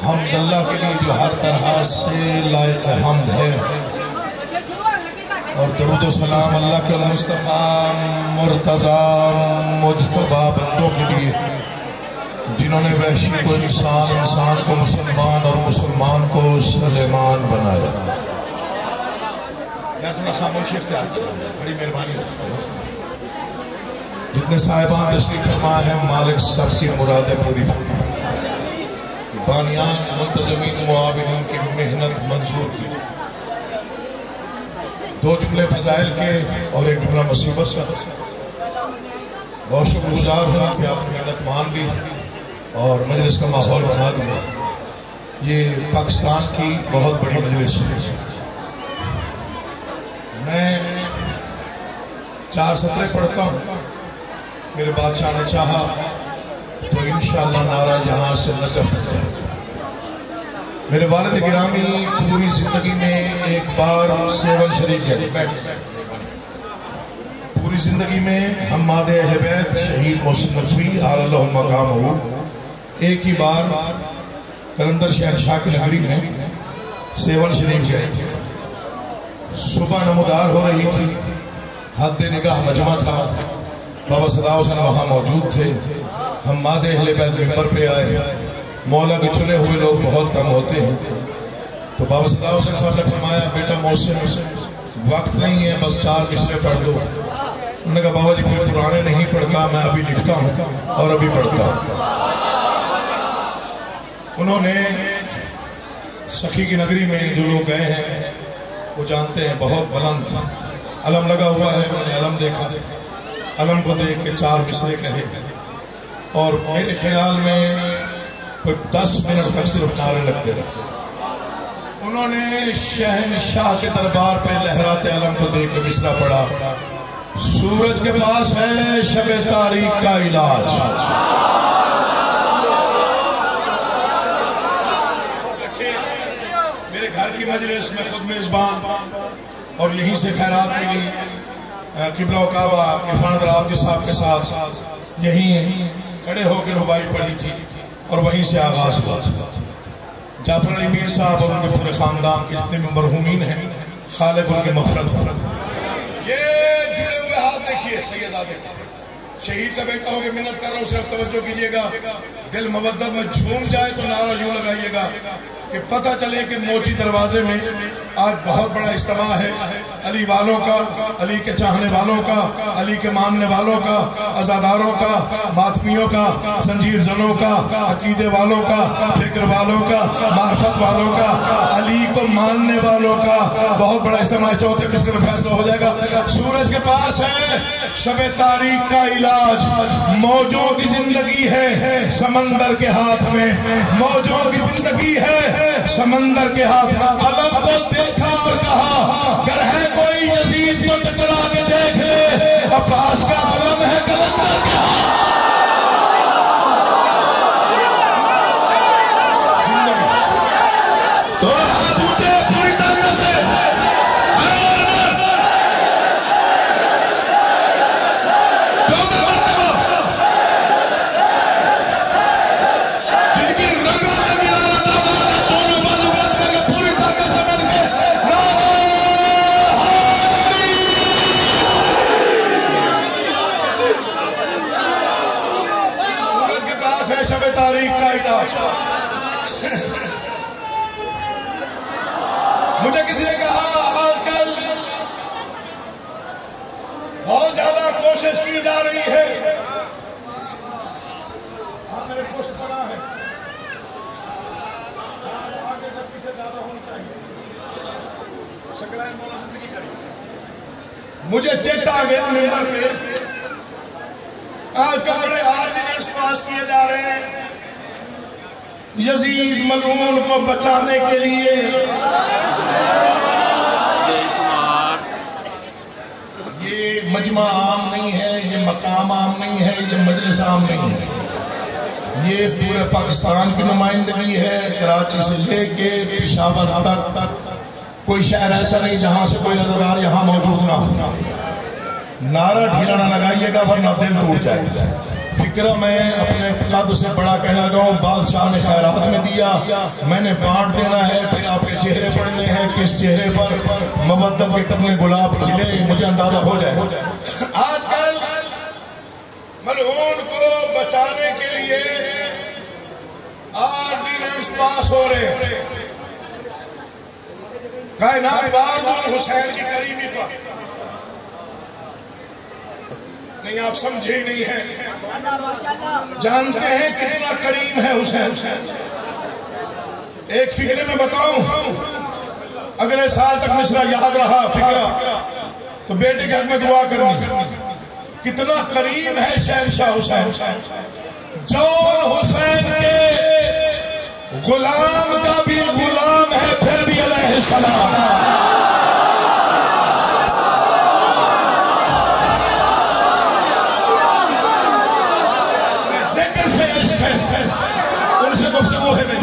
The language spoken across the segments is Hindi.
हमद अल्लाह के लिए जो हर तरह से लायक हमद है, और दरूद व सलाम अल्लाह के मुस्तफ़ा मुर्तज़ा मुज्तबा बंदों के लिए जिन्होंने वहशी को इंसान, इंसान को मुसलमान और मुसलमान को सुलेमान बनाया। मैं थोड़ा खामोशी इख्तियार करूँ, बड़ी मेहरबानी। जितने साहिबान तशरीफ फरमा है, मालिक सबकी मुरादें पूरी फरमा, बानियान मुंतज़मीन मुआविनीन की मेहनत मंजूर की। दो जुमले फजाइल के और एक जुमला मुसीबत का। बहुत शुक्रगुजार हूँ कि आपने मेहनत मान ली और मजलिस का माहौल बना दिया। ये पाकिस्तान की बहुत बड़ी मजलिस है। मैं 4 सत्रें पढ़ता हूँ। मेरे बादशाह ने चाहा तो इंशाअल्लाह नारा यहाँ से नजफ तक जाएगा। मेरे वालिद गिरामी पूरी जिंदगी में एक बार सेवन शरीफ गए। पूरी जिंदगी में हम्माद अहले बैत शहीद मोहसिन नकवी आला मकाम हो एक ही बार कलंदर शहनशाह की नगरी में सेवन शरीफ गए थे। सुबह नमोदार हो रही थी, हद निगाह मजमा था, बाबा सदाव हुसैन वहाँ मौजूद थे। हम्माद अहले बैत मिंबर पे आए। मौला के चुने हुए लोग बहुत कम होते हैं, तो बाबा सदाव हुसैन साहब ने फरमाया, बेटा मोहसिन वक्त नहीं है, बस 4 मिसरे पढ़ दो। उन्होंने कहा बाबा जी कोई पुराने नहीं पढ़ता, मैं अभी लिखता हूँ और अभी पढ़ता हूँ। उन्होंने सखी की नगरी में जो लोग गए हैं वो जानते हैं, बहुत बुलंद अलम लगा हुआ है। उन्होंने अलम देखा, अलम को देख के 4 मिसरे कहे और मेरे ख्याल में कोई 10 मिनट तक सिर्फ नारे लगते रहे। उन्होंने शहनशाह के दरबार पे लहराते अलम को देख के मिसरा पढ़ा, सूरज के पास है शबे तारीख का इलाज। मेरे घर की मजलिस में खुद मेजबान और यहीं से खैरात मिली। किबला काबा इरफान रावती साहब के साथ यहीं खड़े होकर रुबाई पढ़ी थी और वहीं से आगाज हुआ। जाफर अली मीर साहब और उनके पूरे खानदान के जितने भी मरहूमीन हैं, खालिक उनकी मग़फ़िरत हो। ये जुड़े हुए हाथ देखिए, सैयदादे शहीद का बेटा होकर मिन्नत कर रहा हूँ, सिर्फ तवज्जो कीजिएगा। दिल मवद्दत में झूम जाए तो नारा यूं लगाइएगा कि पता चले कि मोची दरवाजे में आज बहुत बड़ा इज्तिमा है। अली वालों का, अली के चाहने वालों का, अली के मानने वालों का, अज़ादारों का, मातमियों का, जंजीर ज़नों का, अकीदे वालों का, फिक्र वालों का, मार्फत वालों का, अली को मानने वालों का बहुत बड़ा इज्तिमा। 4थे मिसरे में फैसला हो जाएगा। सूरज के पास है शबे तारीख का इलाज, मौजों की जिंदगी है समंदर के हाथ में, मौजों की जिंदगी है समंदर के हाथ में। अलम को देखा और कहा, अगर है कोई यजीद तो टकरा के देख ले, अब्बास का अलम है कलंदर के हाथ। दोनों हाथ ऊंचे पूरी ताकत से शबे तारीख का इलाज। मुझे किसी ने कहा आजकल बहुत ज्यादा कोशिश की जा रही है। मेरे पोस्ट पड़ा है, आगे से पीछे ज्यादा होनी चाहिए। जिंदगी करी मुझे चेता आ गया मेंबर पे आजकल बड़े आर्डिनेंस पास किए जा रहे हैं यजीद मलून को बचाने के लिए। ये मजमा आम नहीं है, ये मकाम आम नहीं है, ये मजलिस आम नहीं है, ये पूरे पाकिस्तान की नुमाइंदगी है। कराची से लेके पेशावर तक कोई शहर ऐसा नहीं जहां से कोई अज़ादार यहाँ मौजूद ना हो। नारा ढीला ना लगाइएगा वरना दिल टूट जाएगा। फिक्र मैं अपने कद से बड़ा कहने लगा हूँ, बादशाह ने खैरात में दिया, मैंने बांट देना है, फिर आपके चेहरे पड़ने हैं, किस चेहरे पर मवद्दत के कितने गुलाब खिले, मुझे अंदाजा हो जाए। आजकल मलऊन को बचाने के लिए ऑर्डिनेंस पास हो रहे हैं कायनात बादल हुसैन की करीबी पर। नहीं, आप समझे ही नहीं है, जानते हैं कितना करीम है हुसैन। एक फिक्रे में बताऊं, अगले साल तक मिसरा याद रहा फिक्रा, तो बेटे के हक में दुआ करनी। कितना करीम है शहंशाह हुसैन, जौन हुसैन के गुलाम का भी गुलाम है, फिर भी अलैहिस्सलाम। उनसे गुफ्तगू है मेरी।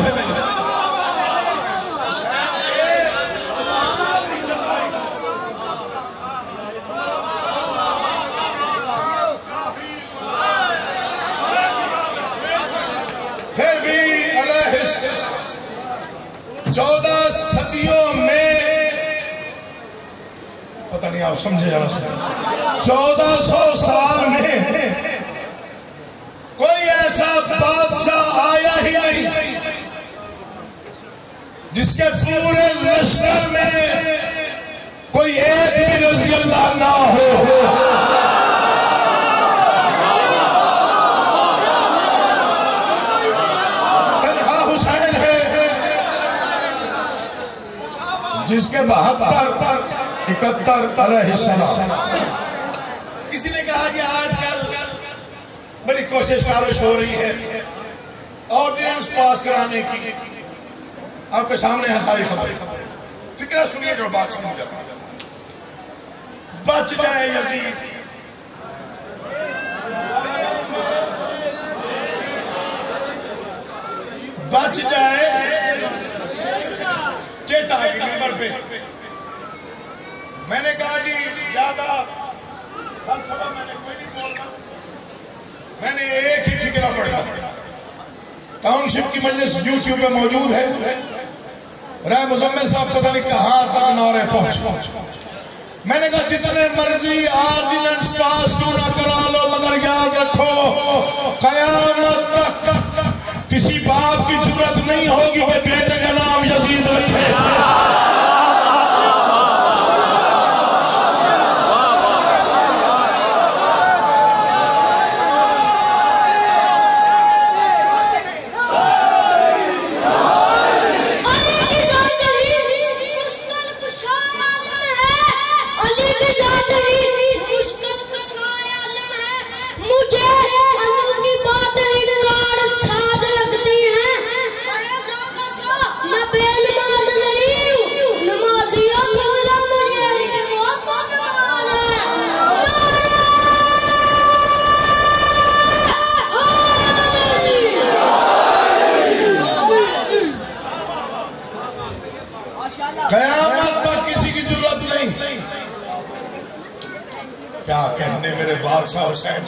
फिर भी 14 सदियों में, पता नहीं आप समझे जाना, 1400 साल में कोई ऐसा बादशाह आया ही नहीं जिसके पूरे लश्कर में कोई एक भी रज़ी अल्लाह ना हो। तन्हा हुसैन है जिसके 72 71 अलैहिस्सलाम। किसी ने कहा कि आजकल बड़ी कोशिश काबिश हो रही है ऑर्डिनेंस पास कराने की, आपके सामने है सारी खबर। फिक्र सुनिए जो बात समझ जाता, बच जाए यजीद, बच जाए। चेता है नंबर पे मैंने कहा जी ज्यादा फलसफा मैंने कोई नहीं बोलना, मैंने एक ही फिक्रा पढ़ा। टाउनशिप की मजलिस यूट्यूब पे मौजूद है। राय मुजम्मिल साहब पता नहीं कहां तक नौरे पहुंच। मैंने कहा जितने मर्जी ऑर्डिनेंस पास क्यों ना करा लो, मगर याद रखो कयामत तक किसी बाप की जरूरत नहीं होगी कि बेटे का नाम यजीद रखे। कयामत तक किसी की जरूरत नहीं। क्या कहने मेरे बादशाह हुसैन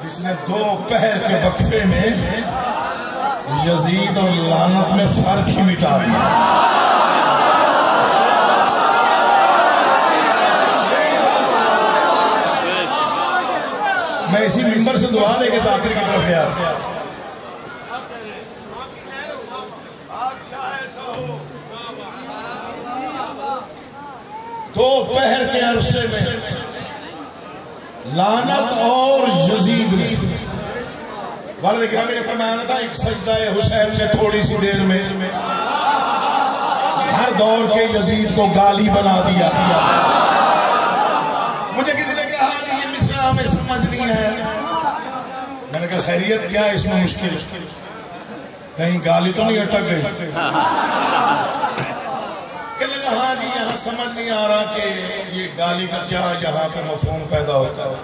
जिसने 2 पहर के वक्फे में यजीद और लानत में फर्क ही मिटा दिया। मैं इसी मिंबर से दुआ लेके जाकर की तरफ गया था। दोपहर के अरसे में लानत और यजीद ने वाले गिरामी ने फरमाया था, एक सजदा हुसैन से थोड़ी सी देर में हर दौर के यजीद को गाली बना दिया। मुझे किसी ने कहा कि ये मिसरा हमें समझ नहीं है। मैंने कहा खैरियत क्या है इसमें मुश्किल, कहीं गाली तो नहीं अटक गई? हाँ जी, यहाँ समझ नहीं आ रहा कि ये गाली का क्या यहाँ पे मफहूम पैदा होता है।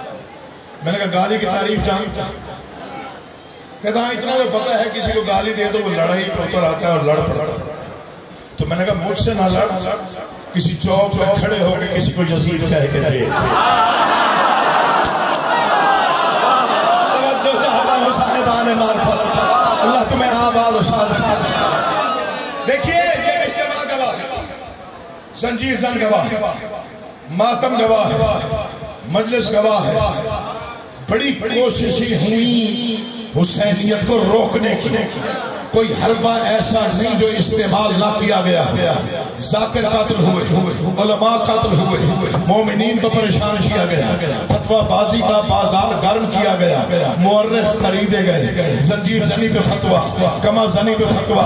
मैंने कहा गाली की तारीफ जानता? कहता हाँ इतना तो पता है किसी को गाली दे तो वो लड़ाई पे उतर आता है और लड़ पड़ता है। तो मैंने कहा मुझसे ना लड़, किसी चौक पे खड़े होकर किसी को यजीद कह के दे। जंजीर जन गवाह, मातम गवाह, मजलिस गवाह है। बड़ी कोशिशें हुई हुसैनियत को रोकने की, कोई हरबा ऐसा नहीं जो इस्तेमाल ना किया गया। जाकिर कातिल हुए, उलमा कातिल हुए, मोमिनीन को परेशान किया गया, फतवाबाजी का बाजार गर्म किया गया, मुअर्रिख खरीदे गए, जंजीर जनी पे फतवा, कमा जनी पे फतवा,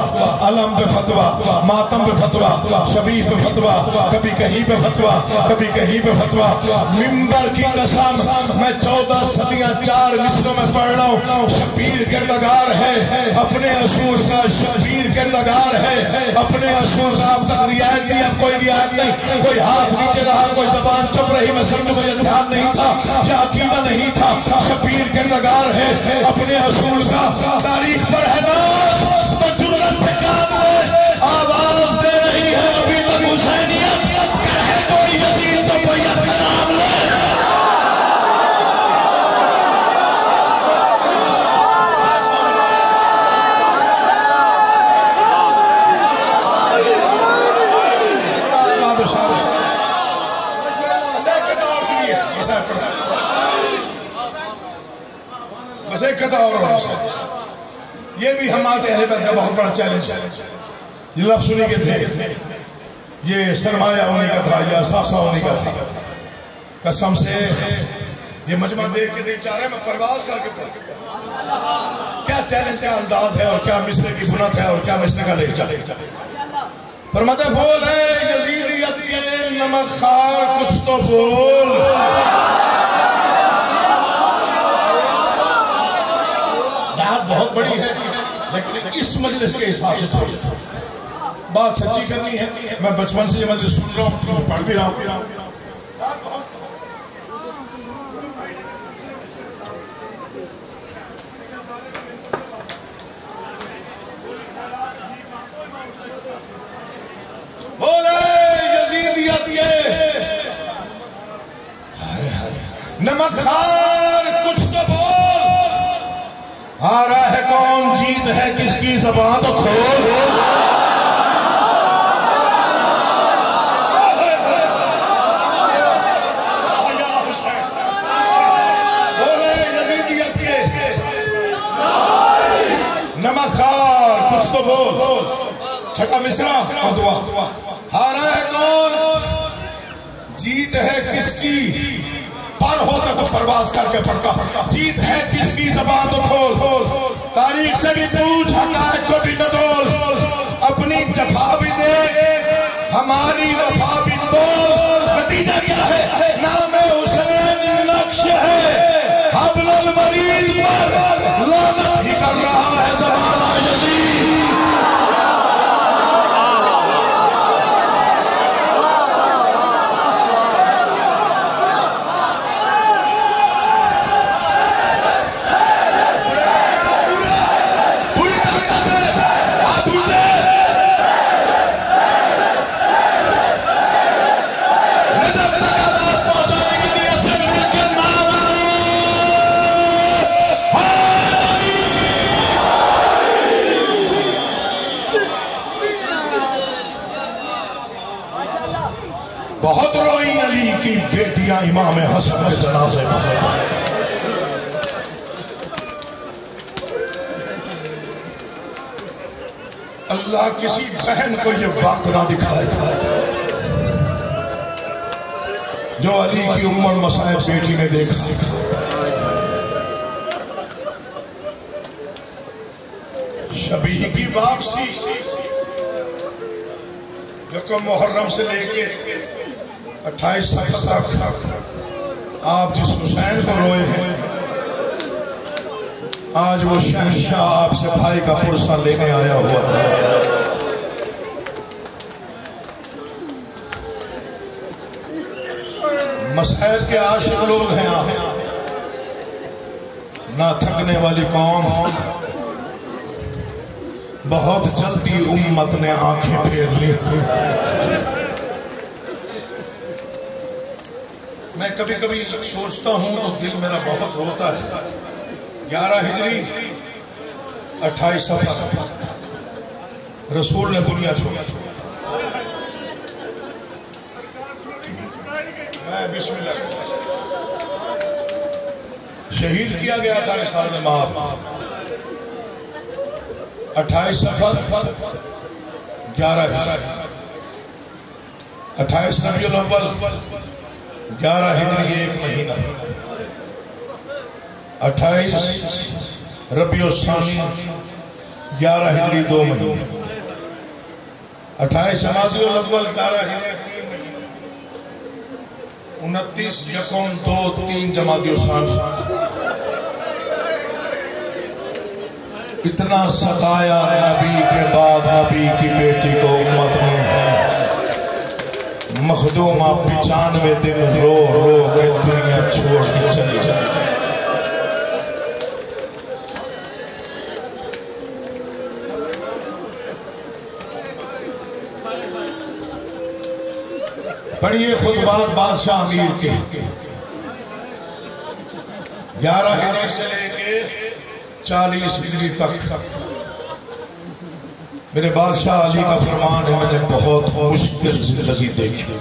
अलम पे फतवा, मातम पे फतवा, शबीह पे फतवा, कभी कहीं पे फतवा, कभी कहीं पे फतवा। मिंबर की कसम मैं 14 सदियां 4 मिसरों में पढ़ रहा हूँ। शबीर किरदार है, अपने असूल का शबीर किरदार है, अपने असूल का अब तक रियायत दी, अब कोई रियायत नहीं। कोई हाथ नीचे रहा, कोई जबान चुप रही, मैं समझू मुझे ध्यान नहीं था या अकीदा नहीं था। शबीर किरदार है, अपने असूल का तारीख पर है नाज, तो जुर्रत से काम ले, आवाज दे रही है अभी तक हुसैनियत। कहे कोई यजीद तो बैयत का नाम ले। बस एक कथा और, ये भी हमारे अहले बैत का बहुत बड़ा चैलेंज है। ये लफ्ज़ उन्हीं के थे, ये सरमाया उन्हीं का था, या असासा उन्हीं का था। कसम से ये मजमा देख के दिल चाह रहा है मैं परवाज करके क्या चैलेंज का अंदाज है, और क्या मिस्र की बुनत है, और क्या मिस्र का लेख चले। फरमाते बोल है यजीदियत के नमक खार, कुछ तो बोल। दाद बहुत बड़ी है, लेकिन इस मजलिस के हिसाब से थोड़ी बात सच्ची करनी है। मैं बचपन से ये मजलिस सुन रहा हूँ, पढ़ भी रहा हूँ। बोले यजीदियत ये नमक खार, कुछ तो बोल। आ रहा है कौन, जीत है किसकी, ज़बान तो खोल। बोले यजीदियत के नमक खार, कुछ तो बोल। छठा मिसरा और दुआ। हारा है कौन, जीत है किसकी, पर होता तो परवाज करके पड़ता। जीत है किसकी, ज़बान तो खोल। तारीख से भी पूछ, हक़ाइक़ को भी टटोल। अपनी जफा भी दे, हमारी वफा भी तोल। नतीजा क्या है, नाम हुसैन नक्श है, हब्लुल वरीद पर लानत ही कर रहा है ज़माना यज़ीद। बहुत रोई अली की बेटियां इमाम हसन के जनाजे में। अल्लाह किसी बहन को ये वक्त ना दिखाए जो अली की उम्र मसाइब बेटी ने देखा। शबीह की वापसी जो मुहर्रम से लेके 28 सफर तक आप जिस हुसैन को रोए हैं, आज वो शहंशाह आपसे भाई का पुरसा लेने आया हुआ है। मसहब के आशिक लोग हैं आप, ना थकने वाली कौम। बहुत जल्दी उम्मत ने आंखें फेर ली। मैं कभी कभी सोचता हूं तो दिल मेरा बहुत रोता है। 11 हिजरी 28 सफर रसूल ने दुनिया छोड़ी। बिस्मिल्लाह। शहीद किया गया था रिसाल माफ 28 सफर 11 28 रबीउल अव्वल 11 हिजरी 1 महीना 28 रबीउल सानी 11 हिजरी 2 महीने 28 जमादिउल अव्वल 11 हिजरी 3 महीने 29 यकम 2 3 जमादिउल सानी। इतना सताया नबी के बाद नबी की बेटी को उम्मत ने मखदूमा 95 दिन रो रो के दुनिया छोड़ के चली जाए। पढ़िए खुतबात बादशाह अमीर के 11 हिजरी से लेके 40 हिजरी तक मेरे बादशाह अली का फरमान है, मैंने बहुत मुश्किल जिंदगी देखी।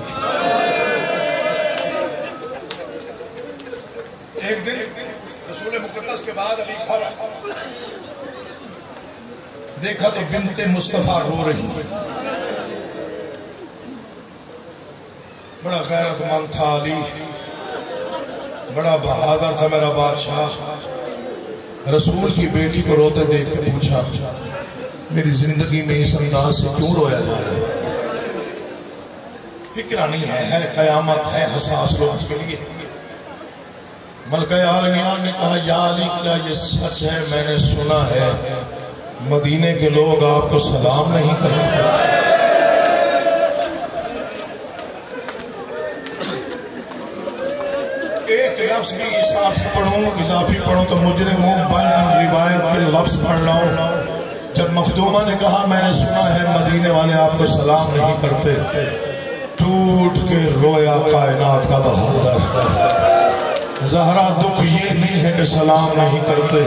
एक दिन रसूल मुक़द्दस के बाद अली खड़ा देखा तो बिन्ते मुस्तफा रो रही। बड़ा गैरतमंद था अली, बड़ा बहादुर था मेरा बादशाह। रसूल की बेटी को रोते देख कर पूछा, मेरी जिंदगी में इस अंदाज से क्यों रोया जा रहा है? फिक्र नहीं है कयामत है हसास लोग के लिए। मलका आलमियान ने कहा, या अली क्या ये सच है? मैंने सुना है मदीने के लोग आपको सलाम नहीं करेंगे। एक लफ्ज भी हिसाब से पढ़ूं इजाफी पढ़ूं तो मुजरिम हूं। रिवायत के लफ्ज पढ़ रहा हूं। जब मखदूमा ने कहा, मैंने सुना है मदीने वाले आपको सलाम नहीं करते, टूट के रोया कायनात का बहादुर। ज़हरा दुख ये नहीं है कि सलाम नहीं करते,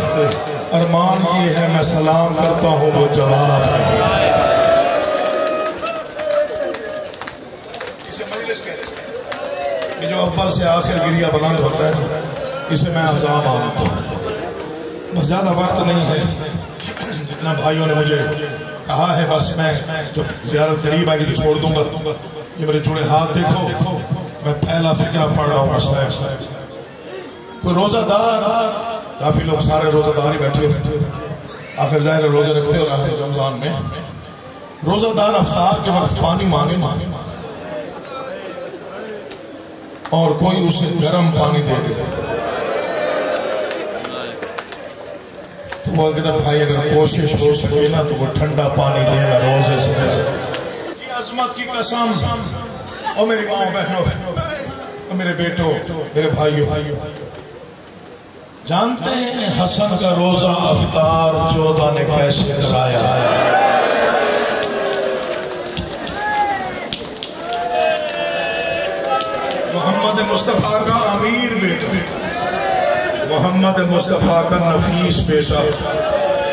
अरमान ये है मैं सलाम करता हूं वो जवाब नहीं। इसे मजलिस कहते हैं। ये जो अव्वल से आखिर गिरिया बुलंद होता है, इसे मैं अज़ा मानता हूँ। बस ज्यादा वक्त नहीं है। जितना भाइयों ने मुझे कहा है, बस मैं जब ज़ियारत करीब आएगी तो छोड़ दूंगा। ये मेरे जुड़े हाथ देखो, मैं पहला फिक्रा पढ़ रहा हूँ। कोई रोजादार, काफी लोग सारे रोजादार ही बैठे हुए, आखिर जाहिर रोजे रखते हो रमजान में। रोजादार अफ्तार के वक्त पानी मांगे और कोई उसे गर्म पानी दे दे तो वो अगर भाई अगर कोशिश हो सके ना तो वो ठंडा पानी देगा रोजे से। अजमत की कसम, और मेरी माँ बहनों और मेरे बेटों मेरे भाइयों, जानते हैं हसन का रोजा अफ्तार 14 ने कैसे कराया? मोहम्मद मुस्तफा का अमीर बेटा, मोहम्मद मुस्तफा का नफीस बेटा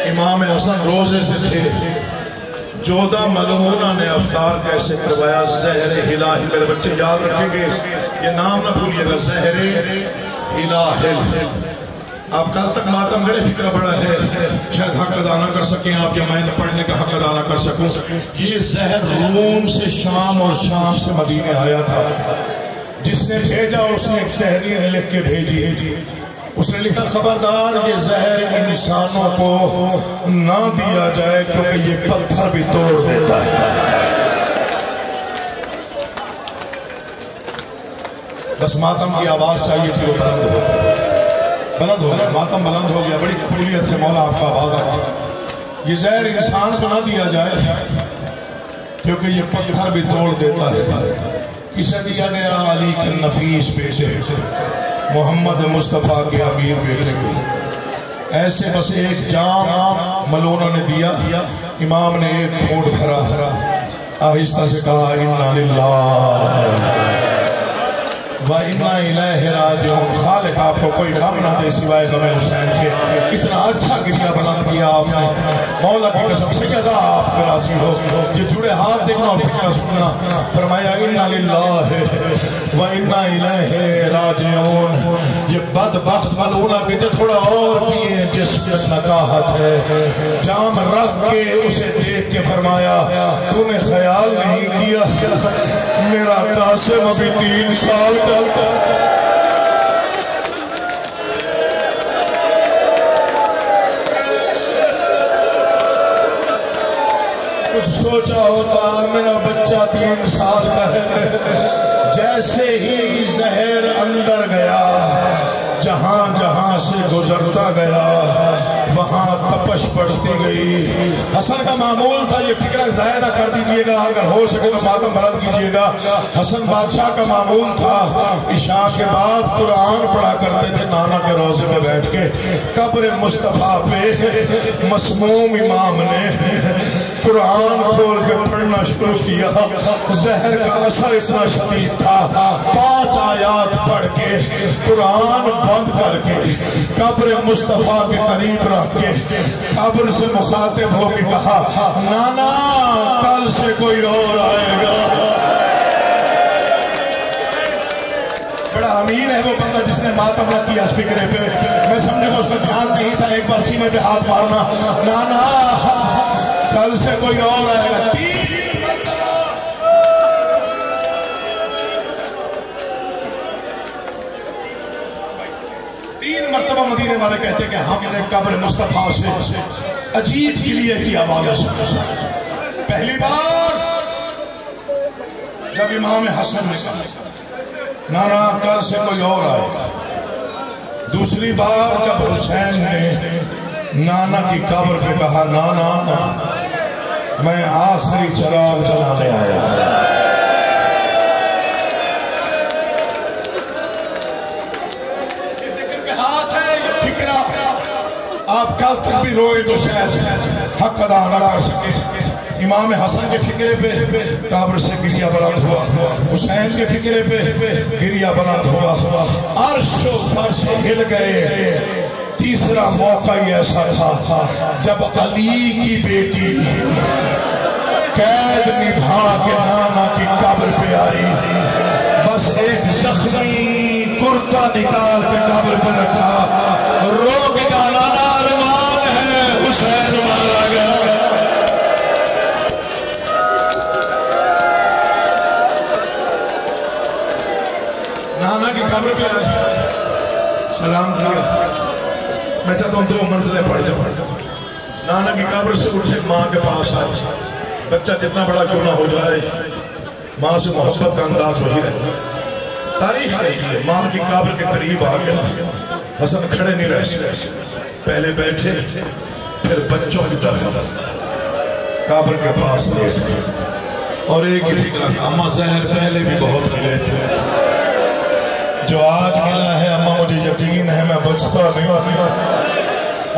इमाम हसन रोजे से थे। 14 मलूना ने अफ्तार कैसे करवाया? ज़हर हिलाहिल, मेरे बच्चे याद रखेंगे ये नाम ना भूलिएगा, ज़हर हिलाहिल। आप कल तक मातम करे, फिक्र बड़ा है, शायद हक अदा ना कर सकें आप या मैं पढ़ने का हक अदा ना कर सकूं। ये जहर रूम से शाम और शाम से मदीने आया था। जिसने भेजा उसने तहरीर लिख के भेजी। उसने लिखा, खबरदार ये जहर इंसानों को ना दिया जाए क्योंकि ये पत्थर भी तोड़ देता है। बस मातम की आवाज चाहिए थी, वो बुलंद हो गया, मातम बुलंद हो गया। बड़ी कबूलियत है, मौला आपका आबाद रखे। ये जहर इंसान को ना दिया जाए क्योंकि ये पत्थर भी तोड़ देता है। किसे दिया गया? अली के नफीस बेटे मोहम्मद मुस्तफा के अमीर बेटे को। ऐसे बस एक जाम मलूना ने दिया। इमाम ने एक घूंट भरा, आहिस्ता से कहा, इन्ना लिल्लाह व इन्ना इलैहि राजिऊन। खालिद आपको कोई गम ना दे सिवाय गमे हुसैन के। इतना अच्छा गिरिया बुलंद किया आपने, मौला की कसम सैयदा आप पे राजी हो। ये जुड़े हाथ देखना और फिक्र सुनना। फरमाया इन्ना लिल्लाहि व इन्ना इलैहि राजिऊन। ये बदबख्त मलूना कहते थोड़ा और पिए जिसमें नकाहत है। जाम रख के उसे देख के फरमाया तूने ख्याल नहीं किया मेरा कासिम अभी 3 साल तक कुछ सोचा होता मेरा बच्चा 3 साल का है। जैसे ही जहर अंदर गया जहां जहां से गुजरता गया वहां तपश बढ़ती गई। हसन का मामूल था, ये फिक्र ज़ाया ना कर दीजिएगा, अगर हो सके तो मातम बुलंद कीजिएगा। हसन बादशाह का मामूल था इशा के बाद कुरान पढ़ा करते थे नाना के रोजे में बैठ के। कब्र मुस्तफा पे मसमूम इमाम ने कुरान खोल के पढ़ना शुरू किया। जहर का असर इतना शदीद था, 5 आयात पढ़ के कुरान बंद करके कब्र मुस्तफा के करीब रख के कब्र से मुखातिब होकर कहा नाना कल से कोई और आएगा। बड़ा अमीर है वो बंदा जिसने मातम न किया इस फिक्रे पे। मैं समझूंगा उसका ध्यान नहीं था, एक बार सीने पे हाथ मारना नाना कल से कोई और आएगा। 3 मरतबा मदीने वाले कहते कि हमने कब्र मुस्तफा से अजीब किलिए की आवाज सुनी। पहली बार जब इमाम हसन ने कहा नाना कल से कोई और आएगा। दूसरी बार जब हुसैन ने नाना की कब्र पे कहा नाना मैं आखिरी चराग जलाने आया। आप कल तक भी रोए तो शायद हक अदा न कर सके। इमाम हसन के फिक्रे पे कब्र से गिरिया बुलंद हुआ, हुसैन के फिक्रे पे गिरिया बुलंद हुआ, अर्श फर्श हिल गए। तीसरा मौका ही ऐसा था जब अली की बेटी कैद निभा के नाना की कब्र पे आई। बस एक जख्मी कुर्ता निकाल के कब्र पे रखा, रो के गाना अरमान है हुसैन मारा गया। नाना की कब्र पे आए, सलाम किया। मैं चाहता हूँ 2 मंजिलें पढ़ जाऊँ। नाना की कब्र से उठे माँ के पास आए। बच्चा कितना बड़ा क्यों ना हो जाए, माँ से मोहब्बत का अंदाज वही रहे। तारीख रहती है, माँ की कब्र के करीब आ गया। हसन खड़े नहीं रह सके, पहले बैठे फिर बच्चों की तरह कब्र के पास लेट गए। और एक ही फिक्र, अम्मा जहर पहले भी बहुत मिले थे, जो आज मिला है अम्मा मुझे यकीन है मैं बचता नहीं।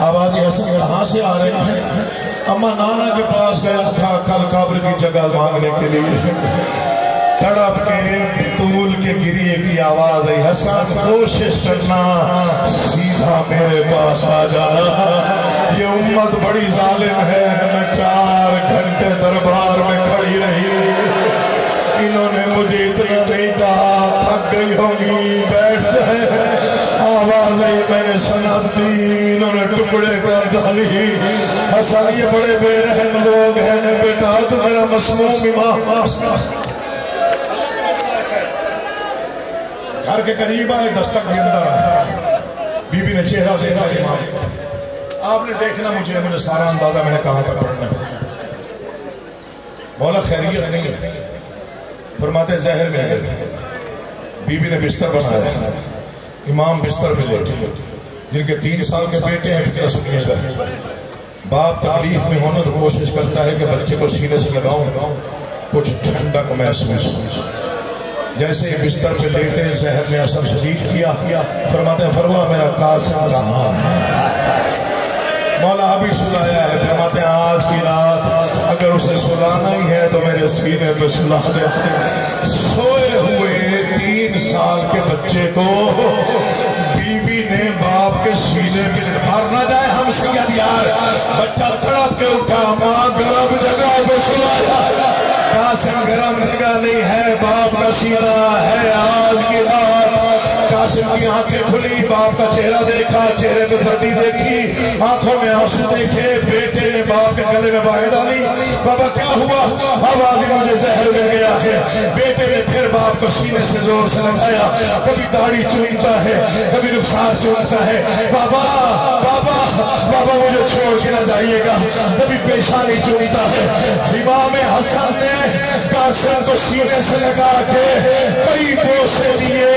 आवाज हसन कहाँ से आ रही है? अम्मा नाना के पास गया था कल कब्र की जगह मांगने के लिए। तड़प के तूल के गिरिए की आवाज आई। हसन कोशिश करना सीधा मेरे पास आ जाना, ये उम्मत बड़ी जालिम है। मैं 4 घंटे दरबार में खड़ी रही, इन्होंने मुझे इतना नहीं कहा थक गई होगी बैठ जाए। आवाज आई मैंने सनद दी, इन्होंने टुकड़े कर डाली। हसन ये बड़े बेरहम लोग हैं बेटा, तो मेरा मसमूम इमाम घर के करीब आए, दस्तक के अंदर आए। बीबी ने चेहरा देखा इमाम, आपने देखना मुझे सारा अंदाजा मैंने कहां तक पढ़ना। मौला खैरियत नहीं है, फरमाते जहर में है। बीबी ने बिस्तर बनाया, इमाम बिस्तर पे लेटे। जिनके 3 साल के बेटे हैं फिक्र सुनिएगा। बाप तकलीफ में होना तो कोशिश करता है कि बच्चे को सीने से लगाऊं, कुछ ठंडक महसूस। जैसे बिस्तर पे लेटे जहर ने असर शदीद किया। फरमाते फरवा मेरा कासिम कहाँ है? मौला अभी सुलाया है। फरमाते आज की रात अगर उसे सुलाना ही है तो मेरे सीने पे सुला दे। सोए हुए 3 साल के बच्चे को बच्चा तड़प के उठा, माँ गरम जगह पे सुलाया। कासिम गरम जगह नहीं है, बाप का सीना है आज की रात। कासिम की आंखें खुली, बाप का चेहरा देखा, चेहरे पे सर्दी देखी, आंखों में आंसू देखे। बेटे ने बाप के गले में बाहें डाली। बाबा क्या हुआ? आवाज मुझे जहर मिल गया है। बेटे ने फिर बाप को सीने से जोर से लगाया। कभी दाढ़ी चूमता है, कभी रुखसार चूमता है। बाबा बाबा बाबा मुझे छोड़ के ना जाइएगा। कभी पेशानी चूमता है। इमाम हसन ने कासिम को सीने से लगा के कई बोसे दिए।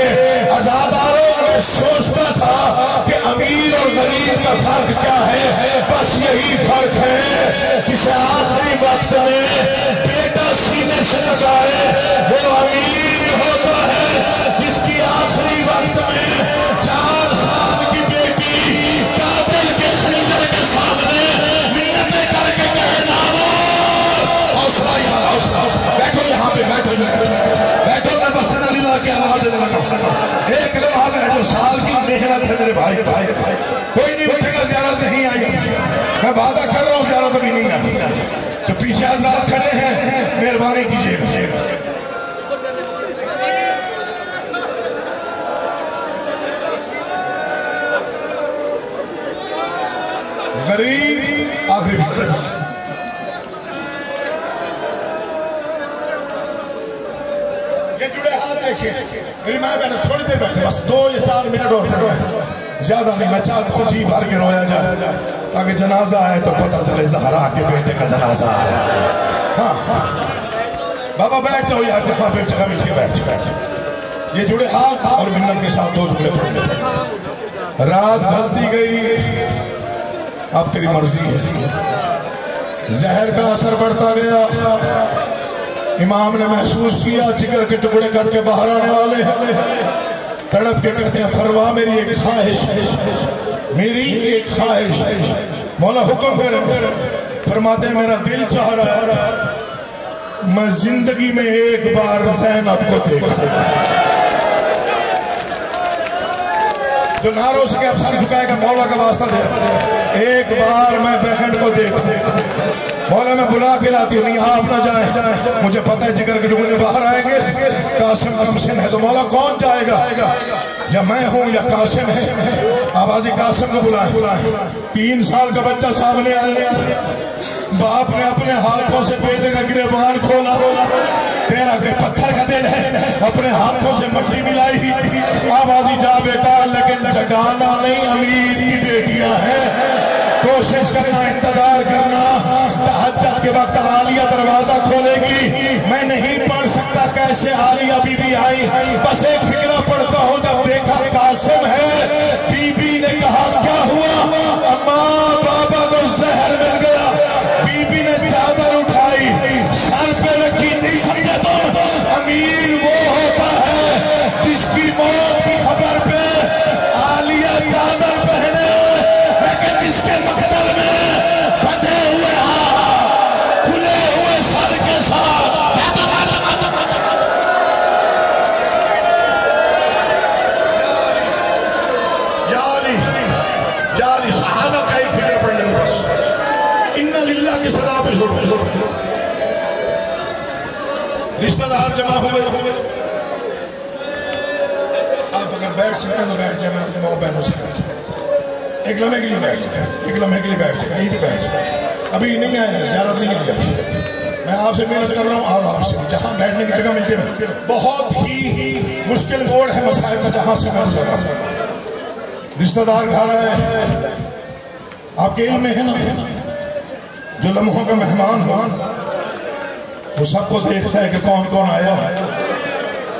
आजादारों में सोचता था कि अमीर और गरीब का फर्क क्या है? बस यही फर्क है जिसे आखिरी वक्त में बेटा सीने से लगाए वो अमीर होता है। जिसकी आखिरी वक्त में 4 साल की बेटी कातिल के खंजर के सामने मिन्नतें करके कहना, हौसला यार हौसला, बैठो यहाँ पे, बैठो बैठो, मैं बस अल्लाह की आवाज देने लगा। एक लम्हा बैठो, साल की मेहनत है मेरे भाई। कोई नहीं उठेगा, ज़ियारत नहीं आएगी। मैं वादा कर रहा हूँ ज़ियारत अभी नहीं आएगी। तो पीछे आजाद खड़े हैं, मेहरबानी कीजिएगा। गरीब आखिरी ये जुड़े हाथ देखिए। मेरी माँ बहन थोड़ी देर बैठे, बस 2 या 4 मिनट और ज्यादा नहीं। मैं चाहता हूँ जी भर के रोया जाए ताकि जनाजा आए तो पता चले ज़हरा के बेटे का जनाजा आया। हाँ हाँ बाबा बैठ जाओ यार, जहाँ बैठ जगह मिलती है बैठ। ये जुड़े हाथ और मिन्नत के साथ 2 जुड़े पड़े। रात ढलती गई, अब तेरी मर्जी है। जहर का असर बढ़ता गया। इमाम ने महसूस किया जिगर के टुकड़े कट के बाहर आने वाले हैं। तड़प के कहते हैं, फरवा मेरी एक ख्वाहिश है, मेरी एक ख्वाहिश है। मौला हुक्म करे। फरमाते हैं, मेरा दिल चाह रहा है मैं जिंदगी में एक बार ज़ैनब को देखूं। जो नारों से अब सर झुकाएगा, मौला का वास्ता दे, एक बार मैं बहन को देखूं। मौला मैं बुला के लाती हूँ, नहीं आप ना जाए, मुझे पता है जिगर के टुकड़े बाहर आएंगे। कासिम मुमसिन है तो मौला कौन जाएगा? या मैं हूँ या कासिम है? आवाज़ी कासिम को बुलाए। 3 साल का बच्चा सामने आया। बाप ने अपने हाथों से बेटे का गिरबान खोला। तेरा के पत्थर का दिल है, अपने हाथों से मट्टी मिलाई। आवाज़ी जा बेटा, लेकिन जगाना नहीं, अमीर की बेटियां हैं। कोशिश करना, इंतजार करना, तहज्जुद के वक्त आलिया दरवाजा खोलेगी। मैं नहीं पढ़ सकता कैसे आलिया बीबी आई, बस एक फिक्रा पढ़ता हूँ। जब देखा कासिम है, बीबी ने कहा क्या हुआ? अम्मा बाबा को जहर मिल गया। बीबी ने चादर उठाई, सर पे रखी। नहीं समझे तुम? अमीर वो होता है जिसकी मौत की खबर पे आलिया चादर पहने, लेकिन जिसके मकतल में बंधे हुए हाथ, खुले हुए सर के साथ यारी सहाबा का ही फिक्र पड़ने बस। इन्ना लिल्लाह की सदा पे रिश्तेदार जमा हुए। आप अगर बैठ सकते हैं तो बैठ जाए। मैं अपने माँ बहनों से एक लम्हे के लिए बैठ जाए, एक लम्हे के लिए बैठ जाए, कहीं भी बैठ जाए। अभी नहीं आया, ज़्यारत नहीं आई अभी। मैं आपसे मेहनत कर रहा हूँ और आपसे जहाँ बैठने की जगह मिलती है। बहुत ही मुश्किल मोड़ है मसाइब का, जहाँ से मैं कर रहा हूँ। रिश्तेदार घर आए, आपके इल्म में है ना, जो लम्हों का मेहमान हो वो सबको देखता है कि कौन कौन आया है।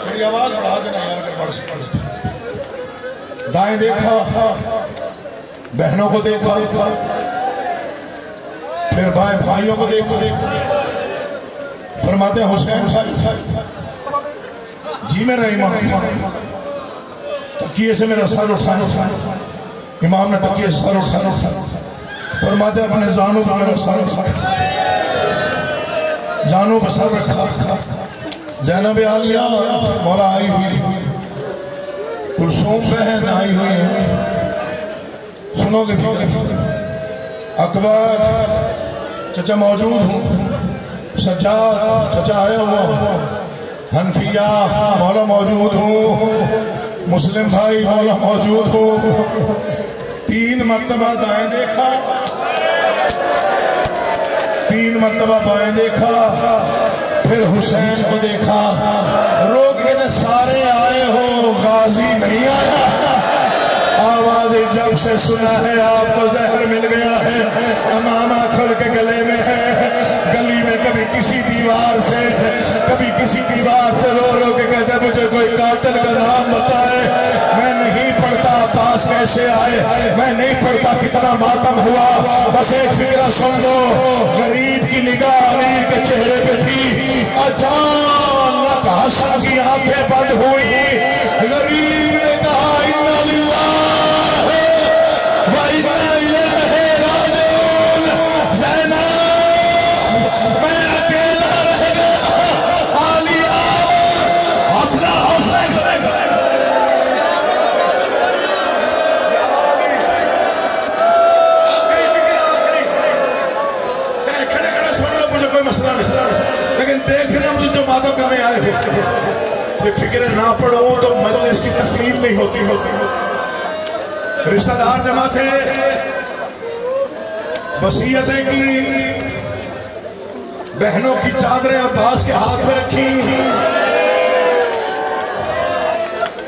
मेरी आवाज बढ़ा देना यार अगर बढ़ सकता। दाएं देखा, बहनों को देखा, फिर बाएं भाइयों को देखा। फरमाते हैं हुसैन साहब जी मेरा इमाम, तकिए से मेरा सर उठा। इमाम ने तकिए से सर उठा। फरमाते अपने जानू पर मेरा सर उठा, जानू पर सर रखा। ज़ैनब आलिया मौला आई हुई, कुलसूम बहन आई हुई है। सुनोगे अकबर चचा मौजूद हूँ, सज्जाद चचा आए हुआ, हनफिया मौला मौजूद हूँ, मुस्लिम भाई मौला मौजूद हूँ। 3 मरतबा दाएं देखा, 3 मरतबा बाएं देखा, फिर हुसैन को देखा, रोक के सारे आए हो, गाजी नहीं आया। आवाज जब से सुना है आपको जहर मिल गया है, अमामा खुल के गले में है। गली में कभी किसी दीवार से, कभी किसी दीवार से रो रो के कहते मुझे कोई कातिल का नाम बताए। मैं नहीं पढ़ता पास कैसे आए, मैं नहीं पढ़ता कितना मातम हुआ। बस एक फिक्र सुन लो, गरीब की निगाह अमीर के चेहरे पे थी, अचानक हसन की आंखें बंद हुई। गरीब ने कहा इन्ना लिल्लाह व इन्ना इलैहि राजिऊन। ज़ैनब मैं अकेला रह गया, आलिया हौसला हौसला मसला नहीं, लेकिन देखना मुझे जो बातें करने आए थे, ये फिक्र ना पड़ो तो मजलिस की तकलीफ नहीं होती। रिश्तेदार जमा थे, वसीयतें की, बहनों की चादरें अब्बास के हाथ में रखी।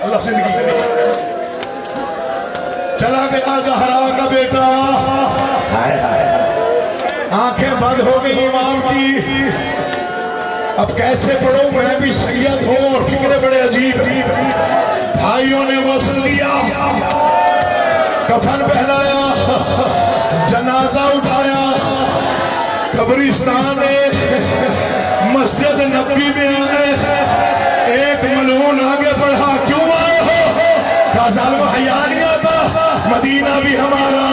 अल्लाह जिंदगी चला गया ज़हरा का बेटा, हाय हाय आंखें बंद हो गई इमाम की। अब कैसे पढ़ो, मैं भी सैयद हूं और फिक्रे बड़े अजीब। भाइयों ने गौसल दिया, कफन पहनाया, जनाजा उठाया, कब्रिस्तान में मस्जिद नबी में आए। एक मलून आगे बढ़ा, क्यों आए हो? जालिम हया नहीं आता, मदीना भी हमारा,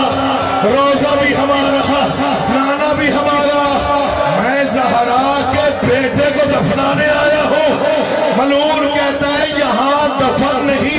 रोजा भी हमारा, नाना भी हमारा। मैं ज़हरा के बेटे को दफनाने आया हूँ। मलून कहता है यहाँ दफन नहीं